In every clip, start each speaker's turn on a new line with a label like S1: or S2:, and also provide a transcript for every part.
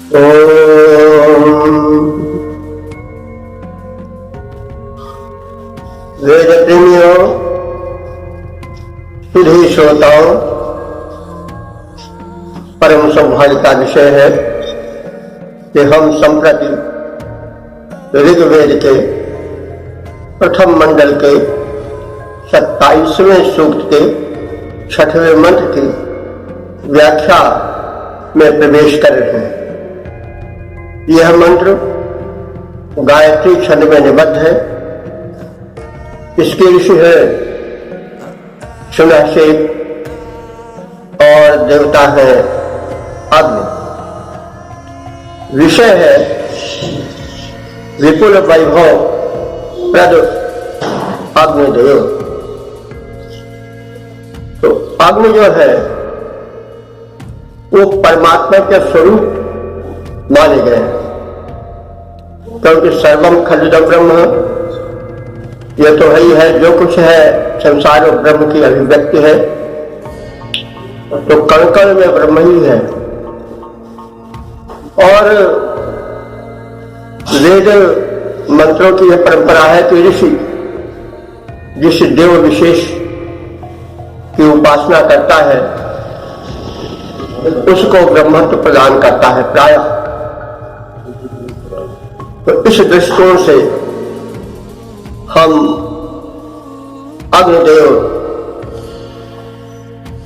S1: वेद प्रेमियों, सुधी श्रोताओं, परम सौभाग्य का विषय है कि हम संप्रति ऋग्वेद के प्रथम मंडल के 27वें सूक्त के 6वें मंत्र की व्याख्या में प्रवेश कर रहे हैं। यह मंत्र गायत्री छंद में निबद्ध है। इसके ऋषि है सुनहसेन और देवता है अग्नि। विषय है विपुल वैभव प्रद अग्निदेव। तो अग्नि जो है वो परमात्मा के स्वरूप माने गए हैं, क्योंकि सर्वम खलुदं ब्रह्म, यह तो है ही है, जो कुछ है संसार और ब्रह्म की अभिव्यक्ति है। तो कण कण में ब्रह्म ही है। और वेद मंत्रों की यह परंपरा है कि ऋषि जिस देव विशेष की उपासना करता है उसको ब्रह्मत्व प्रदान करता है प्रायः। तो इस दृष्टिकोण से हम अग्निदेव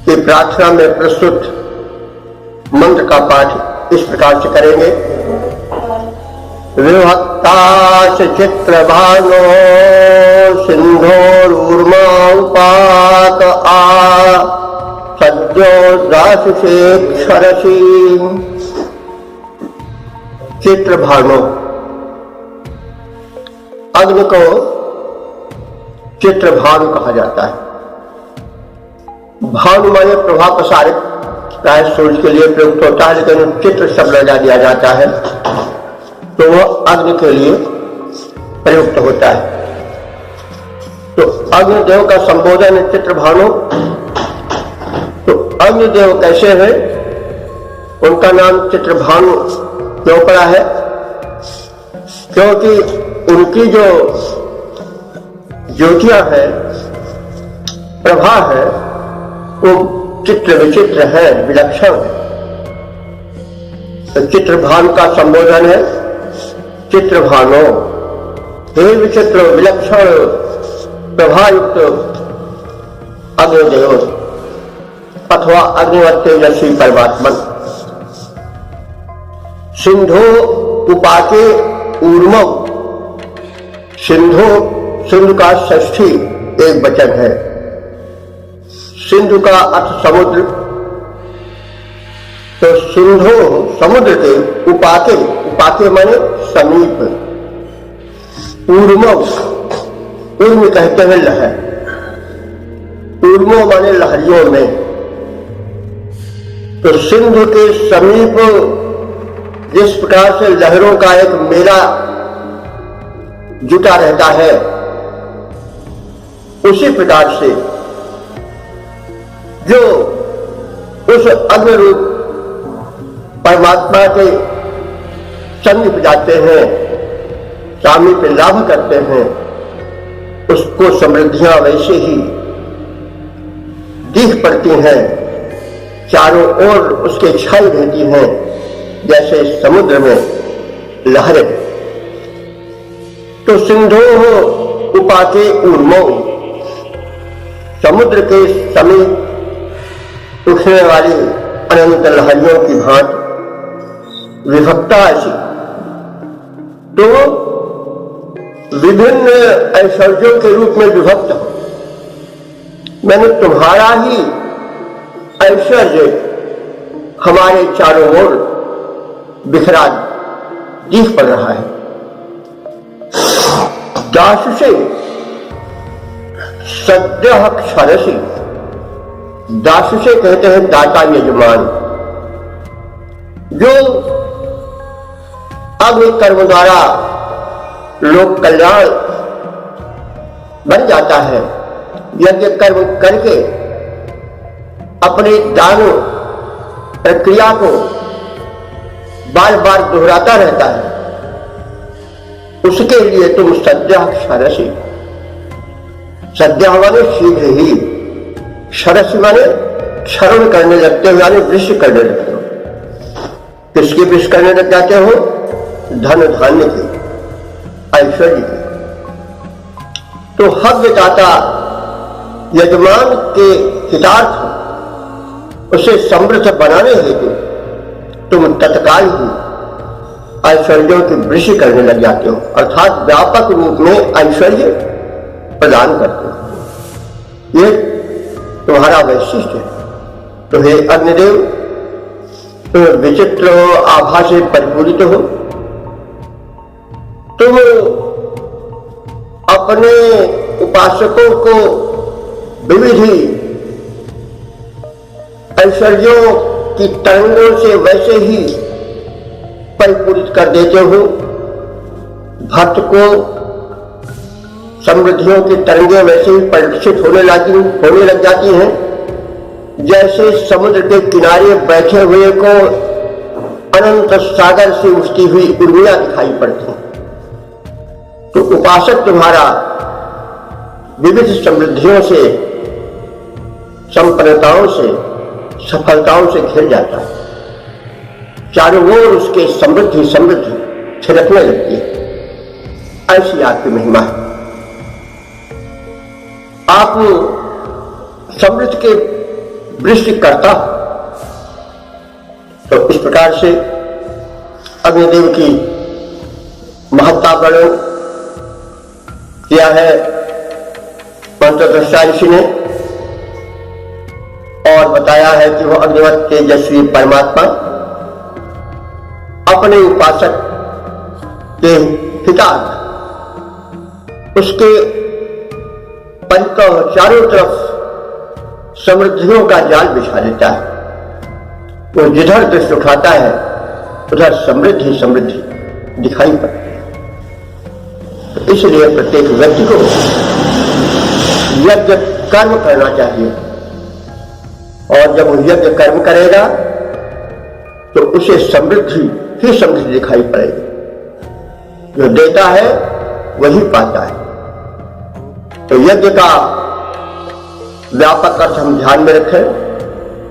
S1: की प्रार्थना में प्रस्तुत मंत्र का पाठ इस प्रकार से करेंगे। विभक्ता चित्रभानो सिंधोरूर्मा उपाक आ सद्यो दासुषे क्षरसी। चित्रभानो, अग्नि को चित्रभानु कहा जाता है। भानु माने प्रभाव प्रसारित, प्राय सूर्य के लिए प्रयुक्त होता है, लेकिन चित्र शब्द लगा दिया जाता है तो वह अग्नि के लिए प्रयुक्त होता है। तो अग्निदेव का संबोधन है चित्रभानु। तो अग्निदेव कैसे है, उनका नाम चित्रभानु क्यों पड़ा है? क्योंकि उनकी जो ज्योतियां है, प्रभा है, वो चित्र विचित्र है, विलक्षण है। तो चित्रभानु का संबोधन है चित्रभानो, हे विचित्र विलक्षण प्रभायुक्त अग्निदेव अथवा अग्निवत तेजस्वी परमात्मा। सिंधु उपाके ऊर्मम, सिंधु, सिंधु का षष्ठी एक वचन है। सिंधु का अर्थ समुद्र, तो सिंधु समुद्र के, उपाके, उपाके माने समीप, ऊर्मम, ऊर्म कहते हैं लहर, ऊर्मो माने लहरियों में। तो सिंधु के समीप जिस प्रकार से लहरों का एक मेला जुटा रहता है, उसी प्रकार से जो उस अग्नि रूप परमात्मा के समीप जाते हैं, सामीप्य लाभ करते हैं, उसको समृद्धियां वैसे ही दिख पड़ती हैं, चारों ओर उसके छाई रहती हैं जैसे समुद्र में लहरें। तो सिंधो उपाके ऊर्मो, समुद्र के समीप उठने वाली अनंत लहरियों की भांति विभक्ता ऐसी। तो विभिन्न ऐश्वर्यों के रूप में विभक्त हो। मैंने तुम्हारा ही ऐश्वर्य हमारे चारों ओर बिखरा दिख पड़ रहा है। दासुषे सद्यः क्षरसी, दासुषे कहते हैं दाता यजमान, जो अग्नि कर्म द्वारा लोक कल्याण बन जाता है। यज्ञ कर्म करके अपने दान प्रक्रिया को बार बार दोहराता रहता है, उसके लिए तुम सद्यः क्षरसि, सद्यः माने शीघ्र ही, क्षरसि माने क्षरण करने लगते हो, यानी वृष करने लगते हो। किसकी वृष करने लग जाते हो? धन धान्य की, ऐश्वर्य की। तो हव्यदाता यजमान के हितार्थ उसे समृद्ध बनाने हेतु तुम तत्काल ही ऐश्वर्यों की वृष्टि करने लग जाते हो, अर्थात व्यापक रूप में ऐश्वर्य प्रदान करते हो। ये तुम्हारा वैशिष्ट है। तो हे अग्निदेव, तुम विचित्र हो, आभा से परिपूरित हो। तुम अपने उपासकों को विविधि ऐश्वर्यों की तरंगों से वैसे ही परिपूरित कर देते हो। भक्त को समृद्धियों की तरंगें वैसे ही परिलक्षित होने लग जाती हैं जैसे समुद्र के किनारे बैठे हुए को अनंत सागर से उठती हुई उर्मियां दिखाई पड़ती हैं। तो उपासक तुम्हारा विविध समृद्धियों से, संपन्नताओं से, सफलताओं से घिर जाता है। चारों ओर उसके समृद्धि छिड़कने लगती है। ऐसी आपकी महिमा है। आप समृद्धि के वृष्टि करता। तो इस प्रकार से अग्निदेव की महत्ता वर्णन किया है मंत्रद्रष्टा ऋषि ने, और बताया है कि वह अग्निवत तेजस्वी परमात्मा अपने उपासक के हितार्थ उसके परितः चारों तरफ समृद्धियों का जाल बिछा देता है। वो जिधर दृष्टि उठाता है उधर समृद्धि दिखाई पड़ती है। तो इसलिए प्रत्येक व्यक्ति को यज्ञ कर्म करना चाहिए, और जब वो यज्ञ कर्म करेगा तो उसे समृद्धि दिखाई पड़ेगी। जो देता है वही पाता है। तो यज्ञ का व्यापक अर्थ हम ध्यान में रखें।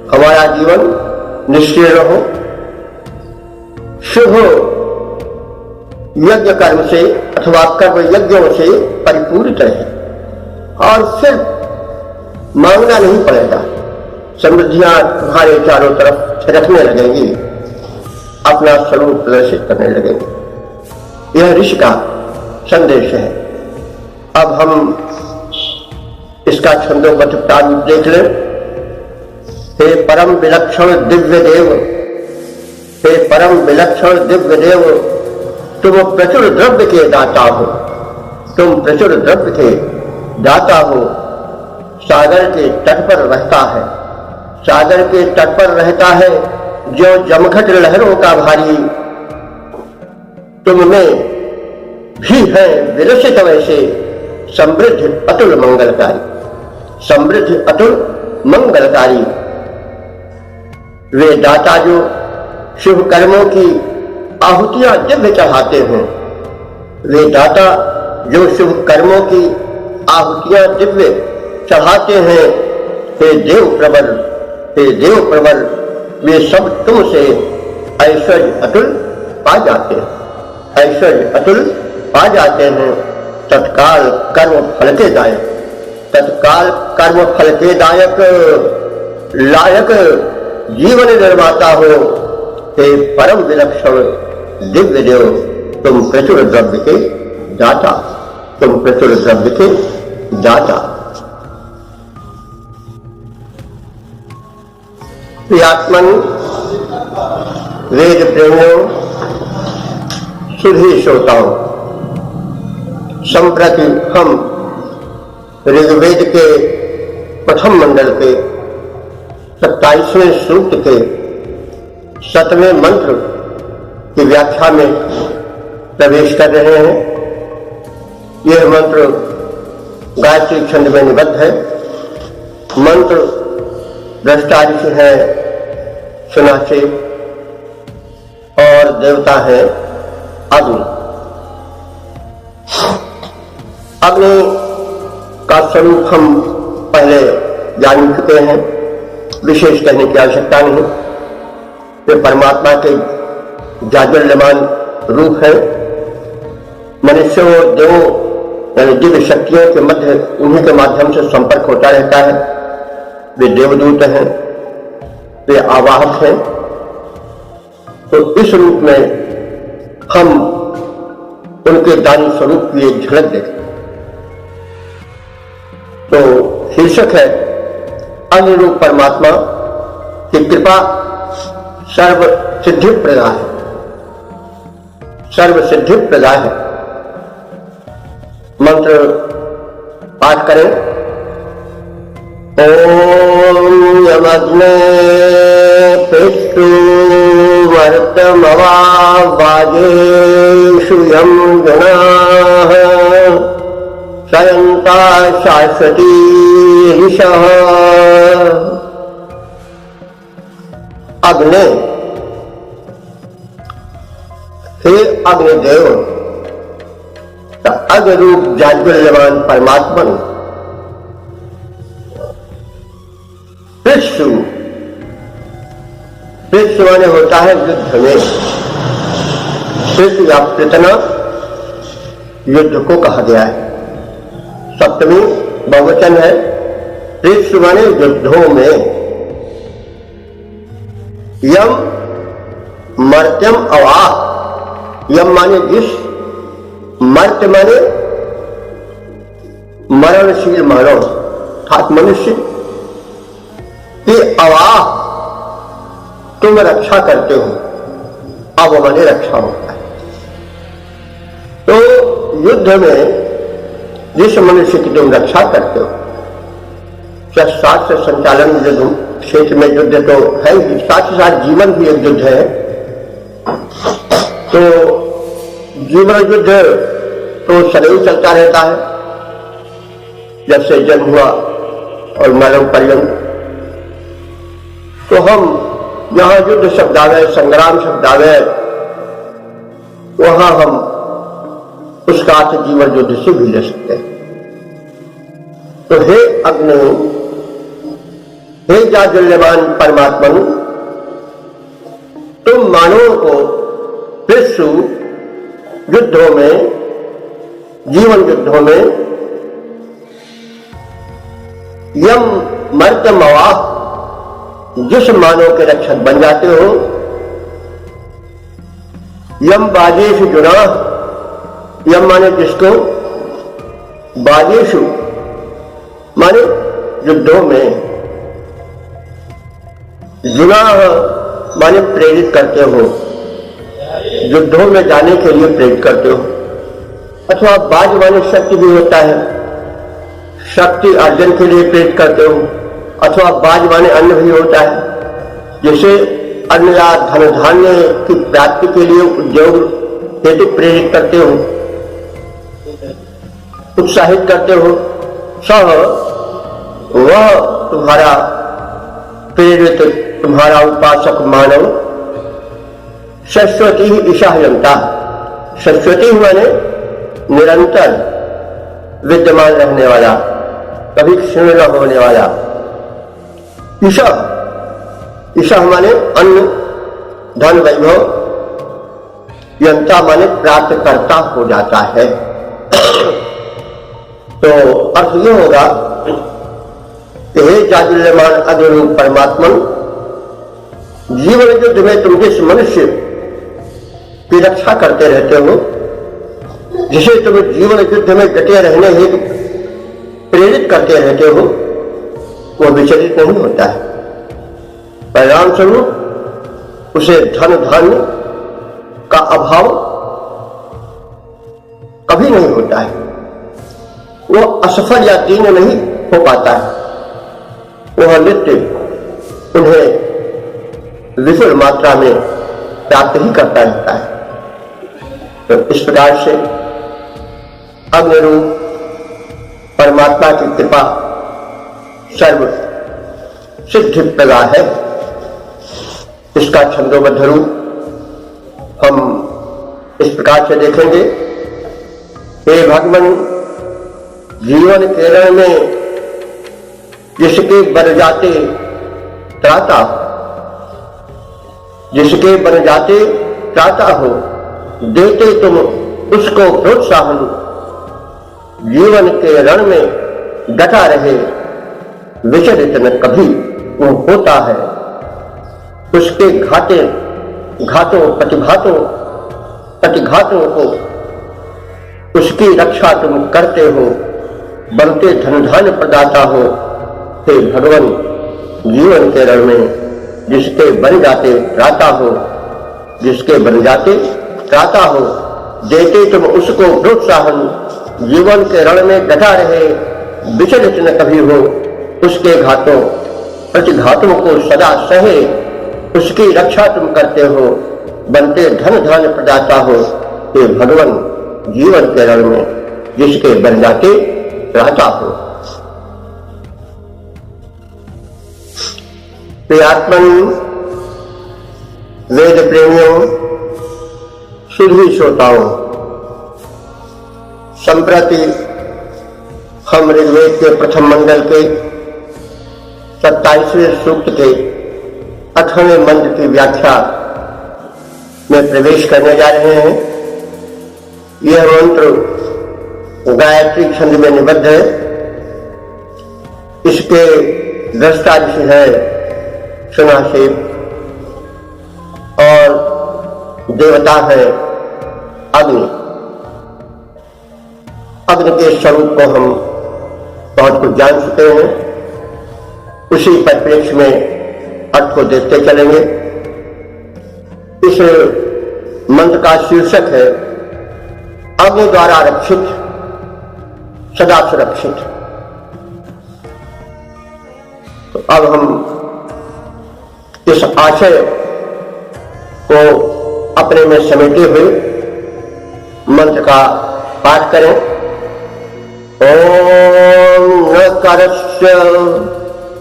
S1: हमारा जीवन निष्क्रिय रहो, शुभ यज्ञ कर्म से अथवा कर्म यज्ञों से परिपूरित रहे, और फिर मांगना नहीं पड़ेगा। समृद्धियां तुम्हारे चारों तरफ छिड़कने लगेंगी, अपना स्वरूप प्रदर्शित करने लगेंगे। यह ऋषि का संदेश है। अब हम इसका छंदोबद्ध प्रारूप देख लें। हे परम विलक्षण दिव्य देव, हे परम विलक्षण दिव्य देव, तुम प्रचुर द्रव्य के दाता हो, तुम प्रचुर द्रव्य के दाता हो। सागर के तट पर रहता है, सागर के तट पर रहता है जो जमघट लहरों का भारी। तुम में भी है विरसित वैसे समृद्धि अतुल मंगलकारी, समृद्धि अतुल मंगलकारी। वे दाता जो शुभ कर्मों की आहुतियां दिव्य चढ़ाते हैं, वे दाता जो शुभ कर्मों की आहुतियां दिव्य चढ़ाते हैं। हे देव प्रबल, हे देव प्रबल, वे सब तुमसे ऐश्वर्य अतुल पा जाते हैं, ऐश्वर्य अतुल पा जाते हैं। तत्काल कर्म फल के दायक, तत्काल कर्म फल के दायक लायक जीवन निर्माता हो। हे परम विलक्षण दिव्य देव, तुम प्रचुर द्रव्य के दाता, तुम प्रचुर द्रव्य के दाता। प्रियात्मन वेद प्रेमियों, सुधी श्रोताओं, संप्रति हम ऋग्वेद के प्रथम मंडल के 27वें सूक्त के 7वें मंत्र की व्याख्या में प्रवेश कर रहे हैं। यह मंत्र गायत्री छंद में निबद्ध है। मंत्र दृष्टा ऋषि है सुनाचे, और देवता है अग्नि। अग्नि का स्वरूप हम पहले जान चुके हैं, विशेष कहने की आवश्यकता नहीं। वे परमात्मा के जाज्वल्यमान रूप है। मनुष्यों और देवों यानी दिव्य शक्तियों के मध्य उन्हीं के माध्यम से संपर्क होता रहता है। वे देवदूत हैं, वे आवाहक हैं। तो इस रूप में हम उनके दानी स्वरूप की एक झलक देखें तो शीर्षक है अग्नि रूप परमात्मा की कृपा सर्व सिद्धि प्रदा है। सर्व सिद्धि प्रदा है। मंत्र पाठ करें। ओम यमग्ने पितृ वर्तमवा वाजेषु यम गणाः शयन्ता शाश्वती ऋषः। अग्नि, हे अग्निदेव, अग्नि रूप जाज्वल्यमान परमात्मन पृष्ठ माने होता है युद्ध में। पृष्ठ या पृतना युद्ध को कहा गया है। सप्तमी बहुवचन है। पृष्ठ माने युद्धों में। यम मर्त्यम अवाह। यम माने जिस, मर्त्य माने मरणशील मानव अर्थात मनुष्य की अवाह तुम रक्षा करते हो। अब माने रक्षा होता है। तो युद्ध में जिस मनुष्य की तुम रक्षा करते हो, साथ से संचालन युद्ध क्षेत्र में युद्ध तो है ही, साथ ही साथ जीवन भी एक युद्ध है। तो जीवन युद्ध तो सदैव चलता रहता है, जब से जन्म हुआ और मरण पर्यंत। तो हम जहां युद्ध शब्द आवे, संग्राम शब्द आवे, वहां हम उसका अर्थ जीवन युद्ध से भी ले सकते हैं। तो हे अग्नि, हे जाज्वल्यमान परमात्मन, तुम मानवों को विश्व युद्धों में, जीवन युद्धों में यम मर्त्यम अवाह जिस मानव के रक्षक बन जाते हो। यम बाजेषु जुनाह, यम माने जिसको, बाजेषु माने युद्धों में, जुनाह माने प्रेरित करते हो, युद्धों में जाने के लिए प्रेरित करते हो। अथवा बाज माने शक्ति भी होता है, शक्ति अर्जन के लिए प्रेरित करते हो। अथवा बाज माने अन्न भी होता है, जैसे अन्न या धन धान्य की प्राप्ति के लिए उद्योग हेतु प्रेरित करते हो, उत्साहित करते हो। सह वह तुम्हारा प्रेरित, तुम्हारा उपासक मानव शाश्वती ईशाहयंता। शाश्वती माने निरंतर विद्यमान रहने वाला, कभी क्षीण न होने वाला। ईशा माने अन्न धन वैभव, यंता माने प्राप्त करता हो जाता है। तो अर्थ यह होगा कि हे जाज्वल्यमान अग्नि रूप परमात्मन, जीवन युद्ध में तुम जिस मनुष्य की रक्षा करते रहते हो, जिसे तुम जीवन युद्ध में डटे रहने हेतु प्रेरित करते रहते हो, वो विचलित नहीं होता है। परिणाम स्वरूप उसे धन धान्य का अभाव कभी नहीं होता है। वो असफल या दीन नहीं हो पाता है। वह नित्य उन्हें विपुल मात्रा में प्राप्त ही करता रहता है। तो इस प्रकार से अग्नि रूप परमात्मा की कृपा सर्व सिद्धि प्रदा है। इसका छंदोबद्ध रूप हम इस प्रकार से देखेंगे। हे भगवान, जीवन के रण में जिसके बन जाते त्राता, जिसके बन जाते त्राता हो, देते तुम उसको प्रोत्साहन। जीवन के रण में डटा रहे, विचलित न कभी वो होता है। उसके घातों प्रतिघातों को उसकी रक्षा तुम करते हो, बनते धन धान्य प्रदाता हो। हे भगवान, जीवन के रण में जिसके बन जाते त्राता हो, जिसके बन जाते त्राता हो, देते तुम उसको प्रोत्साहन। जीवन के रण में डटा रहे, विचलित न कभी हो। उसके प्रतिघातों को सदा सहे, उसकी रक्षा तुम करते हो, बनते धन धान्य प्रदाता हो। हे भगवान, जीवन के रण में जिसके बन जाते त्राता हो। प्रियात्मन, वेद प्रेमियों, सुधी श्रोताओं, संप्रति हम ऋग्वेद के प्रथम मंडल के 27वें सूक्त के 8वें मंत्र की व्याख्या में प्रवेश करने जा रहे हैं। यह मंत्र गायत्री छंद में निबद्ध है। इसके दृष्टा ऋषि है सुनासेब और देवता है अग्नि। अग्नि के स्वरूप को हम बहुत कुछ जान चुके हैं। उसी परिप्रेक्ष्य में अर्थ को देखते चलेंगे। इस मंत्र का शीर्षक है अग्नि द्वारा रक्षित, सदा सुरक्षित। तो अब हम इस आशय को अपने में समेटे हुए मंत्र का पाठ करें। ओम न करस्य,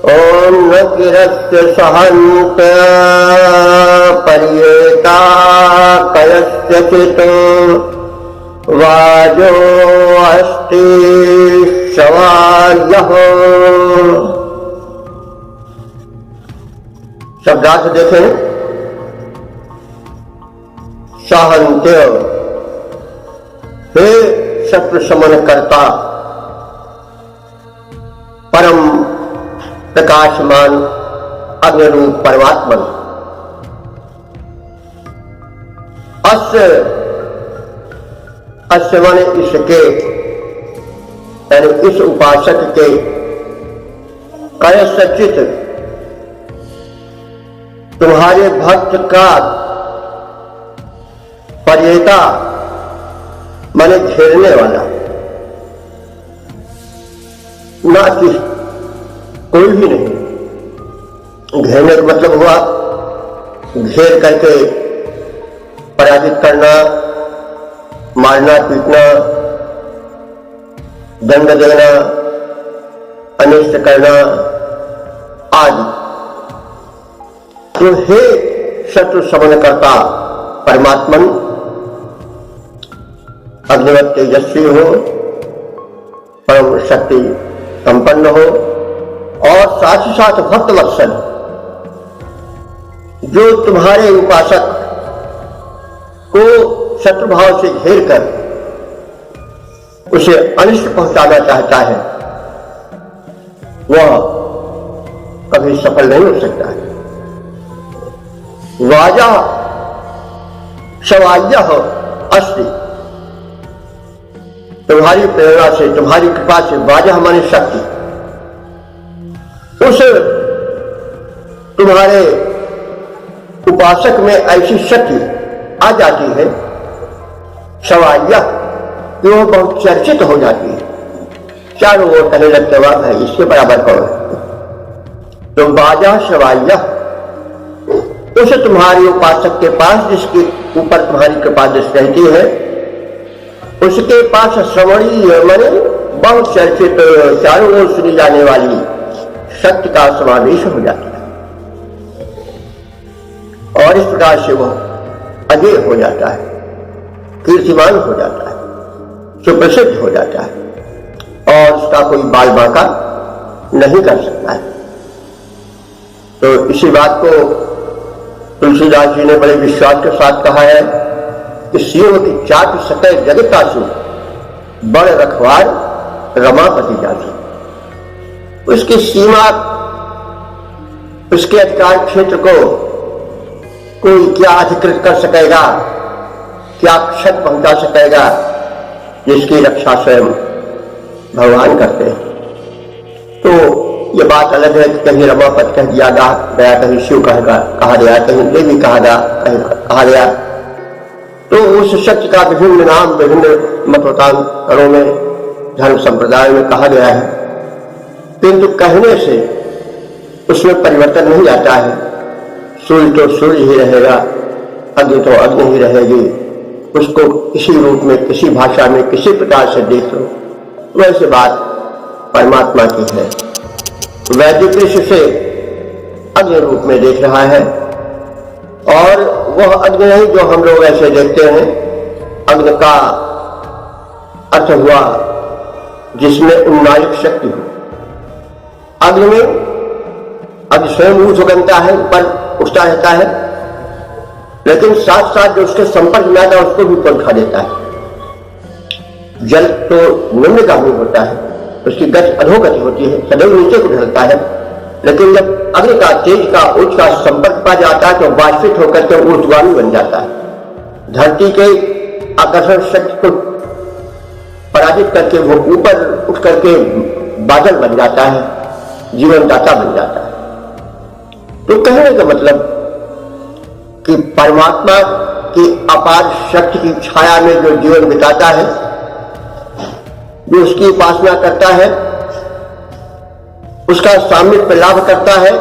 S1: ओम न किरस्य सहन्त पर्येता कयस्य चित वाजो अस्ति शवार्यः। शब्दार्थ देखें। सहन्त्य, हे शत्रु शमन करता, परम प्रकाशमान अग्निरूप परमात्मन। अस्य माने इसके, यानी इस उपासक के, कयसचित तुम्हारे भक्त का, पर्येता माने घेरने वाला, ना कि कोई भी नहीं। घेरने का मतलब हुआ घेर करके पराजित करना, मारना पीटना, दंड देना, अनिष्ट करना आदि। तो हे शत्रु शमन करता परमात्मन, अग्निवत तेजस्वी हो, परम शक्ति संपन्न हो और साथ ही साथ भक्त वत्सल, जो तुम्हारे उपासक को शत्रुभाव से घेर कर उसे अनिष्ट पहुंचाना चाहता है, वह कभी सफल नहीं हो सकता है। वाजा शवाय्यः अस्ति, तुम्हारी प्रेरणा से, तुम्हारी कृपा से, वाजा माने शक्ति, उस तुम्हारे उपासक में ऐसी शक्ति आ जाती है, शवाय्यः, कि वह बहुत चर्चित हो जाती है। चारों ओर कहने लगते वह है इसके बराबर कौन है। तो वाजा शवाय्यः, उस तुम्हारी उपासक के पास जिसके ऊपर तुम्हारी कृपा दृष्टि रहती है, उसके पास श्रवणीय माने बहुत चर्चित, चारों ओर सुनी जाने वाली शक्ति का समावेश हो जाता है। और इस प्रकार से वह अजय हो जाता है, कीर्तिमान हो जाता है, सुप्रसिद्ध हो जाता है और उसका कोई बाल बांका नहीं कर सकता है। तो इसी बात को तुलसीदास जी ने बड़े विश्वास के साथ कहा है कि सिंह की चाट सके जगतासु, बड़ रखवार रमापति जासु। उसकी सीमा, उसके अधिकार क्षेत्र को कोई क्या अधिकृत कर सकेगा, क्या क्षत पहुंचा सकेगा, जिसकी रक्षा स्वयं भगवान करते हैं। तो ये बात अलग है कि कहीं रमापति कह दिया गया, कहीं शिव कहा गया, कहीं देवी कहा गया। तो उस सत्य का विभिन्न नाम विभिन्न मतोतांतरों में, धर्म संप्रदाय में कहा गया है, किंतु कहने से उसमें परिवर्तन नहीं आता है। सूर्य तो सूर्य ही रहेगा, अग्नि तो अग्नि ही रहेगी। उसको किसी रूप में, किसी भाषा में, किसी प्रकार से देख लो, वैसे बात परमात्मा की है। वैदिक ऋषि से अग्नि रूप में देख रहा है, और वह अग्नि नहीं जो हम लोग ऐसे देखते हैं। अग्नि का अर्थ हुआ जिसमें उन्नायक शक्ति हो। अग्नि में अग्नि स्वयं ऊंच बनता है, ऊपर उठता रहता है, लेकिन साथ साथ जो उसके संपर्क में आता है उसको भी ऊपर उठा देता है। जल तो निम्नगामी होता है, उसकी गति अधोगति होती है, सदैव नीचे को ढलता है, लेकिन जब अग्नि का, तेज का, उच्च का संपर्क पा जाता है तो वाष्पित होकर के ऊर्ध्वगामी बन जाता है। धरती के आकर्षण शक्ति को पराजित करके वो ऊपर उठ करके बादल बन जाता है, जीवनदाता बन जाता है। तो कहने का मतलब कि परमात्मा की अपार शक्ति की छाया में जो जीवन बिताता है, जो उसकी उपासना करता है, उसका सामिप्य लाभ करता है,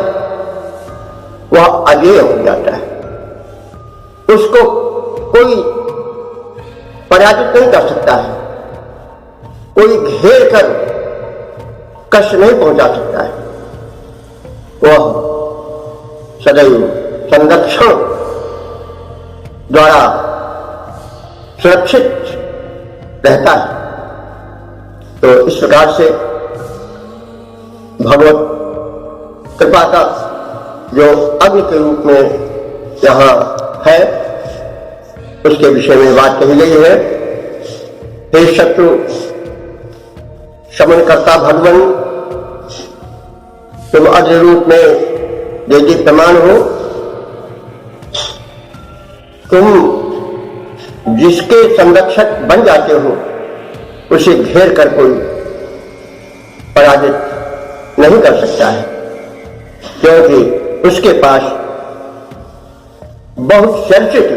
S1: वह अजेय हो जाता है। उसको कोई पराजित नहीं कर सकता है, कोई घेर कर कष्ट नहीं पहुंचा सकता है। वह सदैव संरक्षण द्वारा सुरक्षित रहता है। तो इस प्रकार से भगवत कृपा का जो अग्नि के रूप में यहाँ है, उसके विषय में बात कही गई है। हे शत्रु शमन करता भगवान, तुम अग्नि रूप में यदि प्रमाण हो, तुम जिसके संरक्षक बन जाते हो उसे घेर कर कोई पराजित नहीं कर सकता है, क्योंकि उसके पास बहुत चर्चित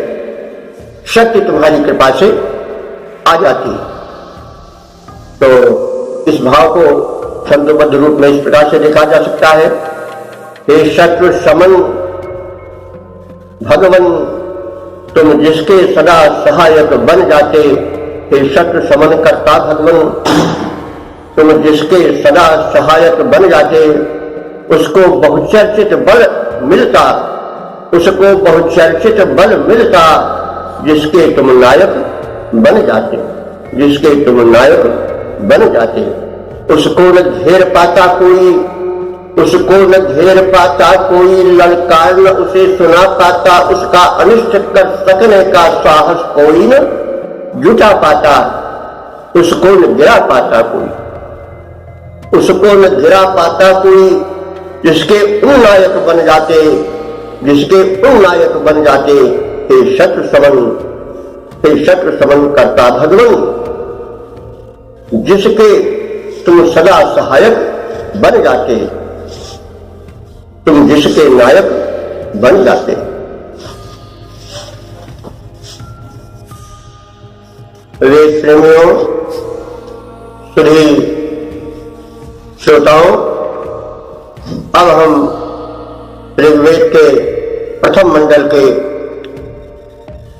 S1: शक्ति तुम्हारी कृपा से आ जाती है। तो इस भाव को छंदोबद्ध रूप में इस प्रकार से देखा जा सकता है। हे शत्रु शमन भगवन, तुम जिसके सदा सहायक बन जाते। हे शत्रु शमन करता भगवन, तुम जिसके सदा सहायक बन जाते, उसको बहुचर्चित बल मिलता, उसको बहुचर्चित बल मिलता, जिसके तुम नायक बन जाते, जिसके तुम नायक बन जाते। उसको न घेर पाता कोई, उसको न घेर पाता कोई, ललकार न उसे सुना पाता, उसका अनिष्ट कर सकने का साहस कोई न जुटा पाता, उसको न गिरा पाता कोई, उसको न गिरा पाता कोई, जिसके उन नायक बन जाते, जिसके उन नायक बन जाते। हे शत्रु समन, हे शत्रु समन करता भगवान, जिसके तुम सदा सहायक बन जाते, तुम जिसके नायक बन जाते। वेद प्रेमियों, सुधी श्रोताओं, अब हम ऋग्वेद के प्रथम मंडल के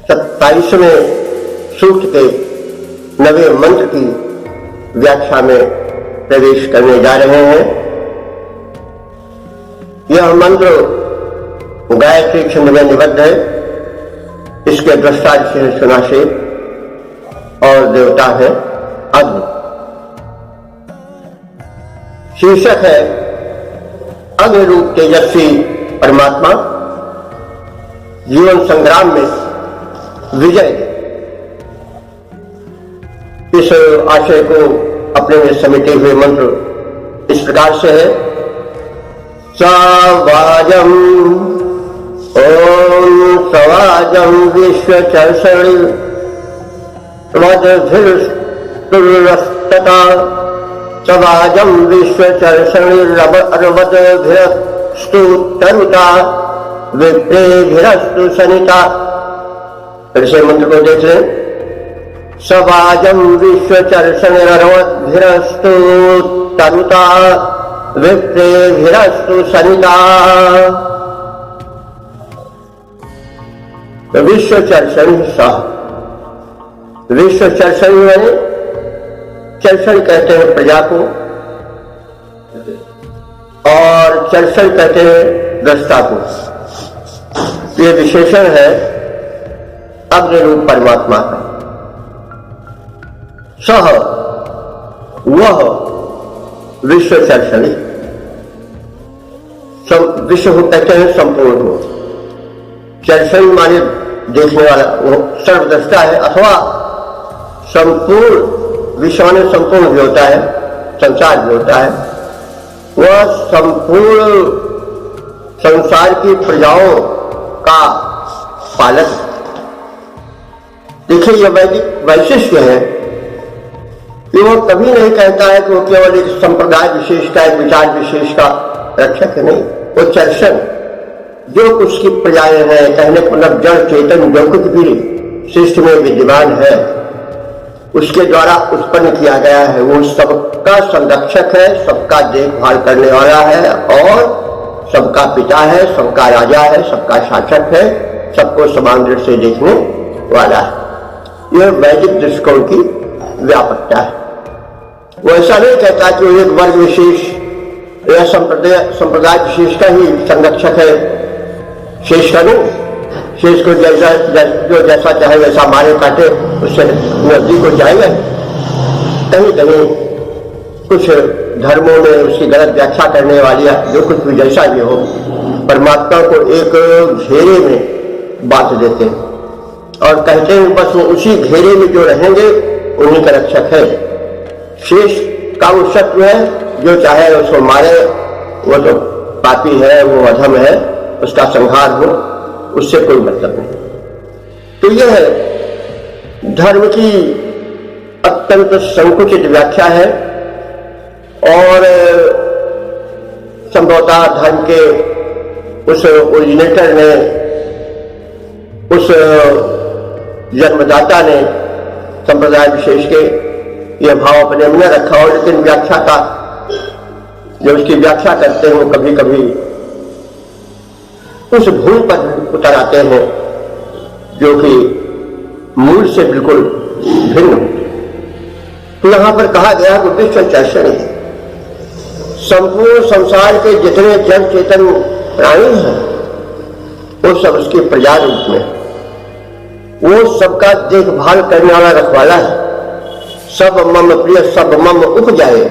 S1: 27वें सूक्त के 9वें मंत्र की व्याख्या में प्रवेश करने जा रहे हैं। यह मंत्र गायत्री छंद में निबद्ध है। इसके दृष्टा से सुना से और देवता है अग्नि। शीर्षक है अग्नि रूप तेजस्वी परमात्मा जीवन संग्राम में विजय। इस आशय को अपने में समेटे हुए मंत्र इस प्रकार से है। सवाजम ओम सवाजम विश्व चर्षणि वदभिर्स्तुरस्तता सवाजम विश्व चर्षणि रवदभिरस्तु तरुता विप्रेभिरस्तु सनिता। फिर से मंत्र को देख लें। सवाजम विश्व चर्षणि रवदभिरस्तु तरुता विप्रेभिरस्तु सनिता। विश्व चर्षणि सह, विश्व चर्षणि माने चर्षण कहते हैं प्रजा को और चर्षण कहते हैं दृष्टा को। ये विशेषण है अग्नि रूप परमात्मा का। सह वह विश्व चर्षणि, विश्व को कहते हैं संपूर्ण को। चर्षण माने देखने वाला, वो सर्वदृष्टा है अथवा संपूर्ण विश्व में संपूर्ण भी होता है, संसार भी होता है। वह संपूर्ण संसार की प्रजाओं का पालक। देखिए यह वैदिक वैशिष्ट्य है कि वो कभी नहीं कहता है कि वो केवल एक संप्रदाय विशेष का, एक विचार विशेष का रक्षक है। नहीं, वो चर्षण जो कुछ की प्रजाएं हैं, कहने को मतलब जड़ चेतन जो कुछ भी सृष्टि में विद्यमान है उसके द्वारा उत्पन्न किया गया है। वो सबका संरक्षक है, सबका देखभाल करने वाला है और सबका पिता है, सबका राजा है, सबका शासक है, सबको समान दृष्टि से देखने वाला है। यह वैदिक दृष्टिकोण की व्यापकता है। वो ऐसा नहीं कहता कि वो एक वर्ग विशेष या संप्रदाय विशेष का ही संरक्षक है, शेष का नहीं। शेष को जो जैसा चाहे वैसा मारे काटे, उससे नजदीक हो जाएगा। कहीं कहीं कुछ धर्मों में उसकी गलत व्याख्या करने वाली जो कुछ भी जैसा भी हो, परमात्मा को एक घेरे में बांध देते हैं और कहते हैं बस वो उसी घेरे में जो रहेंगे उन्हीं का रक्षक है। शेष का वो शत्रु है, जो चाहे उसको मारे, वो तो पापी है, वो अधम है, उसका संहार हो, उससे कोई मतलब नहीं। तो यह धर्म की अत्यंत संकुचित व्याख्या है और संभवतः धर्म के उस ओरिजिनेटर ने, उस जन्मदाता ने संप्रदाय विशेष के यह भाव अपने में रखा। और लेकिन व्याख्या का जो उसकी व्याख्या करते हैं वो कभी कभी उस भूल पर उतर आते हैं जो कि मूल से बिल्कुल भिन्न। तो यहां पर कहा गया कि विश्व चर्षण है, संपूर्ण संसार के जितने जड़ चेतन प्राणी हैं वो सब उसकी प्रजा रूप में, वो सबका देखभाल करने वाला रखवाला है। सब मम प्रिय सब मम उपजाए,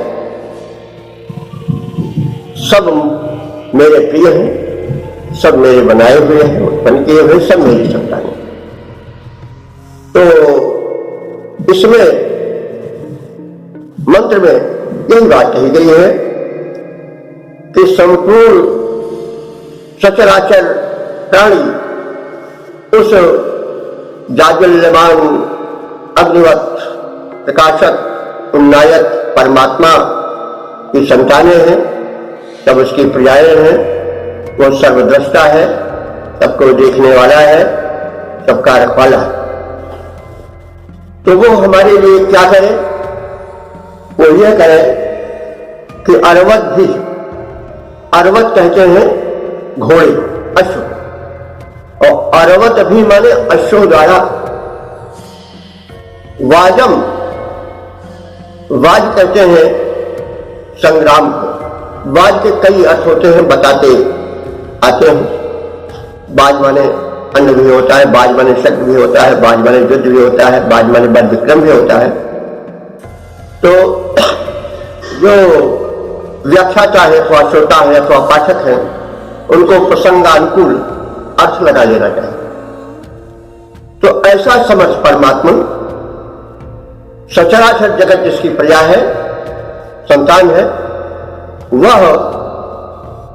S1: सब मेरे प्रिय हैं, सब मेरे बनाए हुए हैं, उत्पन्न किए हुए, सब मेरी संतान है। तो इसमें मंत्र में यही बात कही गई है कि संपूर्ण सचराचर प्राणी उस जाज्वल्यमान अग्निवत प्रकाशक उन्नायक परमात्मा की संतानें हैं, सब उसकी प्रजाएं हैं। वो सर्वद्रष्टा है, सबको देखने वाला है, सबका रखवाला है। तो वो हमारे लिए क्या करे? वो यह करे कि अरवत भी, अरवत कहते हैं घोड़े, अश्व, और अरवत भी माने अश्व द्वारा। वाजम, वाज कहते हैं संग्राम को। वाज के कई अर्थ होते हैं, बताते आते हैं। बाज माने अन्न भी होता है, बाज माने शक्ति भी होता है, बाज माने युद्ध भी होता है, बाज माने बल विक्रम भी होता है। तो जो व्याख्याता है अथवा श्रोता है अथवा पाठक है, उनको प्रसंगानुकूल अर्थ लगा लेना चाहिए। तो ऐसा समझ परमात्मा सचराचर जगत जिसकी प्रजा है, संतान है, वह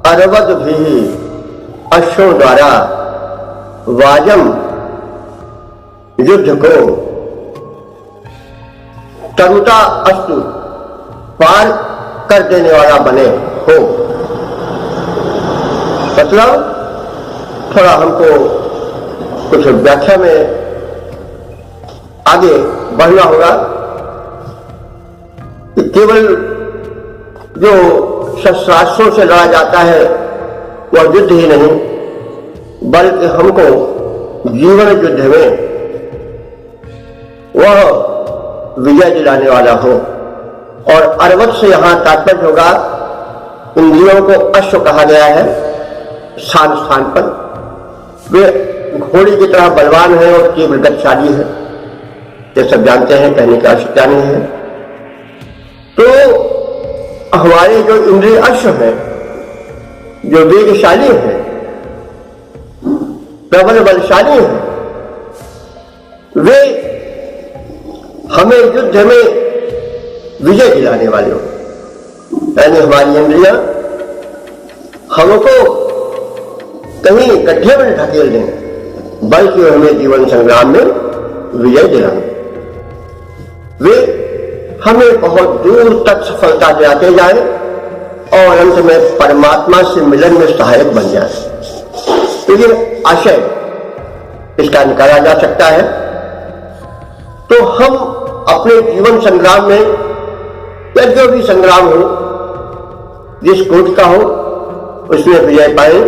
S1: अरवद भी अश्वों द्वारा वाजम युद्ध को तरुता अस्तु पार कर देने वाला बने हो। मतलब थोड़ा हमको कुछ व्याख्या में आगे बढ़ना होगा कि केवल जो शस्त्रास्त्रों से लड़ा जाता है वह युद्ध ही नहीं, बल्कि हमको जीवन युद्ध में वह विजय दिलाने वाला हो। और अरवत से यहां तात्पर्य होगा, इंद्रियों को अश्व कहा गया है स्थान स्थान पर। वे घोड़ी की तरह बलवान है और तीव्र गतिशाली है, ये सब जानते हैं, कहने की आवश्यकता नहीं है। तो हमारे जो इंद्रिय अश्व है, जो वेगशाली है, प्रबल बलशाली है, वे हमें युद्ध में विजय दिलाने वाले हो। यानी हमारी इंद्रियां हमको कहीं गड्ढे में ढकेल दें, बल्कि हमें जीवन संग्राम में विजय दिलाने, वे हमें बहुत दूर तक सफलता दिलाते जाए और अंत में परमात्मा से मिलन में सहायक बन जाए। तो ये आशय इसका निकाला जा सकता है। तो हम अपने जीवन संग्राम में या जो भी संग्राम हो, जिस कोट का हो, उसमें विजय पाए,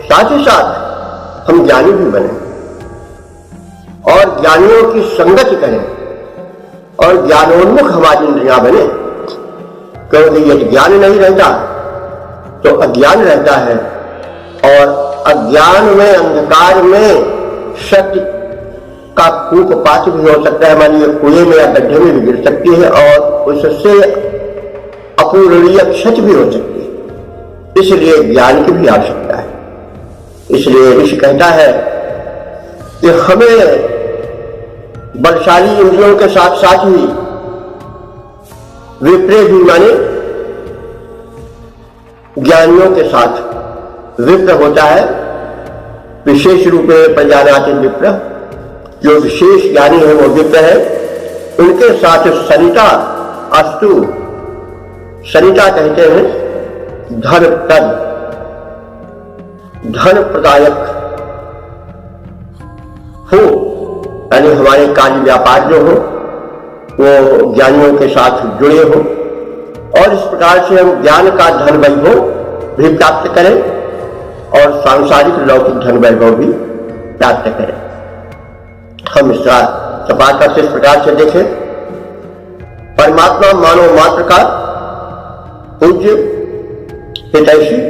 S1: साथ ही साथ हम ज्ञानी भी बने और ज्ञानियों की संगति करें और ज्ञानोन्मुख हमारी इंद्रियां बने। क्योंकि यदि ज्ञान नहीं रहता तो अज्ञान रहता है, और अज्ञान में, अंधकार में सत्य का कूपपात भी हो सकता है, मानिए कुएं में या गड्ढे में भी गिर सकती है और उससे अपूरणीय क्षति भी हो सकती है। इसलिए ज्ञान की भी आवश्यकता है। इसलिए ऋषि कहता है कि हमें बलशाली इंद्रियों के साथ साथ ही विप्रे भी, माने ज्ञानियों के साथ विप्र होता है। विशेष रूप में प्रजानाति विप्र, जो विशेष ज्ञानी है वो विप्र है। उनके साथ सरिता अस्तु, सरिता कहते हैं धनप्रद, धन प्रदायक हो, यानी हमारे कार्य व्यापार जो हो वो ज्ञानियों के साथ जुड़े हो, और इस प्रकार से हम ज्ञान का धन वैभव भी प्राप्त करें और सांसारिक लौकिक धन वैभव भी प्राप्त करें। हम इसका सपाटा से इस प्रकार से देखें, परमात्मा मानव मात्र का पूज्य हितैषी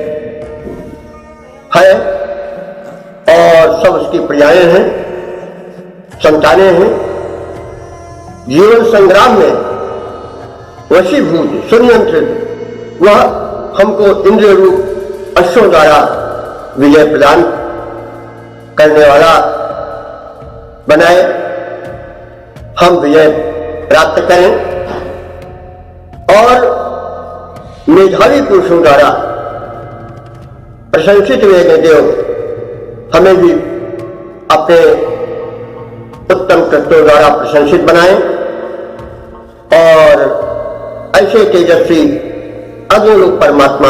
S1: है और सब उसकी प्रजाएं हैं, संतानें हैं। जीवन संग्राम में वशीभूत, सुनियंत्रित, वह हमको इंद्रिय रूप अश्वों द्वारा विजय प्रदान करने वाला बनाए, हम विजय प्राप्त करें और मेधावी पुरुषों द्वारा प्रशंसित हुए देव हमें भी अपने उत्तम कृत्यों द्वारा प्रशंसित बनाए और ऐसे तेजस्वी अग्निरूप परमात्मा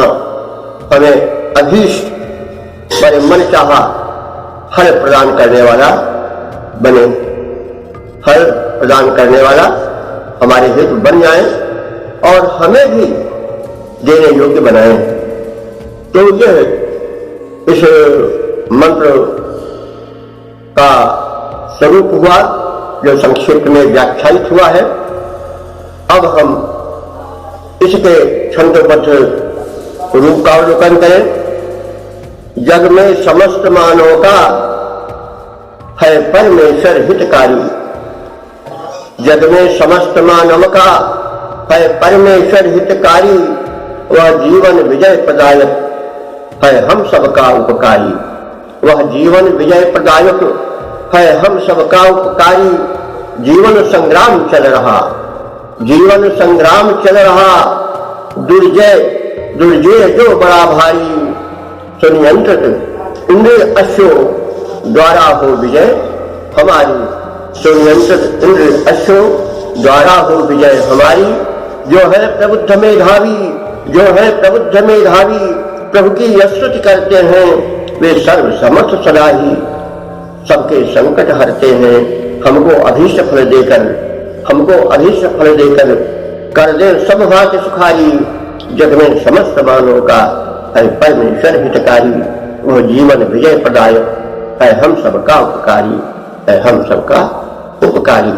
S1: हमें अभीष्ट बड़े मन चाहा फल प्रदान करने वाला बने, फल प्रदान करने वाला हमारे हेतु बन जाए और हमें भी देने योग्य बनाए। तो यह इस मंत्र का स्वरूप हुआ जो संक्षिप्त में व्याख्यायित हुआ है। अब हम इसके छंदोबद्ध रूप का अवलोकन करें। जग में समस्त मानव का है परमेश्वर हितकारी। जग में समस्त मानव का है परमेश्वर हितकारी, वह जीवन विजय प्रदायक है हम सबका उपकारी। वह जीवन विजय प्रदायक है हम सबका उपकारी। जीवन संग्राम चल रहा, जीवन संग्राम चल रहा, दुर्जय दुर्जय जो बड़ा भारी। सुनियंत्रित इंद्र अश्व द्वारा हो विजय हमारी। सुनियंत्रित इंद्र अश्व द्वारा हो विजय हमारी। जो है प्रबुद्ध मेधावी, जो है प्रबुद्ध मेधावी, प्रभु की स्तुति करते हैं वे सर्व समर्थ सदा ही। सबके संकट हरते हैं, हमको अभीष्ट फल देकर, हमको अभीष्ट फल देकर कर दे सब भांति सुखारी। जग में समस्त मानव का है परमेश्वर हितकारी। वह जीवन विजय प्रदायक है हम सबका उपकारी, है हम सबका उपकारी।